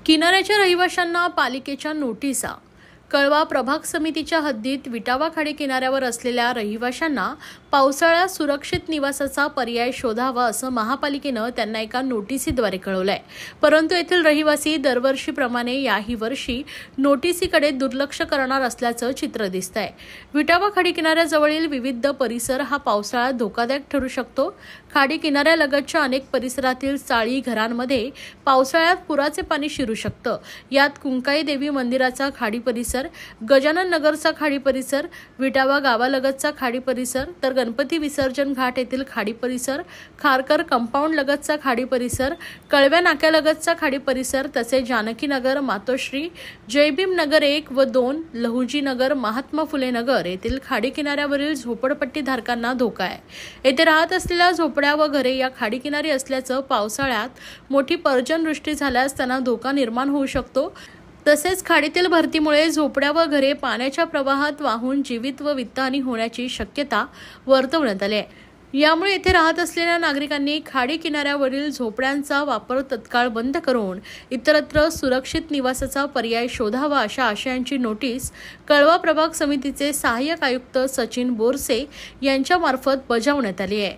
किनाऱ्याच्या रहिवाशांना पालिकेच्या नोटिसा। कळवा प्रभाग समितीच्या हद्दीत विटावा खाडी किनाऱ्यावर असलेल्या रहिवाशांना पावसाळ्यात सुरक्षित निवासाचा पर्याय शोधावा असं महापालिकेनं त्यांना एका नोटिसीद्वारे कळवलंय। परंतु येथील रहिवासी दरवर्षीप्रमाणे याही वर्षी नोटिसीकडे दुर्लक्ष करणार असल्याचं चित्र दिसतंय। विटावा खाडी किनाऱ्याजवळील विविध परिसर हा पावसाळ्यात धोकादायक ठरू शकतो। खाडी किनाऱ्यालगतच्या अनेक परिसरातील चाळी घरांमध्ये पावसाळ्यात पुराचे पाणी शिरू शकतं। यात कुंकाई देवी मंदिराचा खाडी परिसर, गजानन नगरचा खाडी परिसर, विटावा गावालगतचा खाडी परिसर, तर गणपती विसर्जन घाट येथील खाडी परिसर, खारकर कंपाऊंड लगतचा खाडी परिसर, कळव्या नाक्यालगतचा खाडी परिसर, तसेच जानकी नगर, मातोश्री, जयभीम नगर 1 व 2, लहुजी नगर, महात्मा फुले नगर येथील खाडी किनाऱ्यावरील झोपडपट्टी धारकांना धोका आहे। येथे राहत असलेल्या झोपड्या व घरे या खाडी किनारी असल्याचं पावसाळ्यात मोठी पर्जनवृष्टी झाल्यास त्यांना धोका निर्माण होऊ शकतो। तसेच खाडीतील भरतीमुळे झोपड्या व घरे पाण्याच्या प्रवाहात वाहून जीवित व वित्तहानी होण्याची शक्यता वर्तवण्यात आली आहे। यामुळे येथे राहत असलेल्या नागरिकांनी खाडी किनाऱ्यावरील झोपड्यांचा वापर तत्काळ बंद करून इतरत्र सुरक्षित निवासाचा पर्याय शोधावा अशा आशयाची नोटीस कळवा प्रभाग समितीचे सहाय्यक आयुक्त सचिन बोरसे यांच्या मार्फत बजावण्यात आली आहे।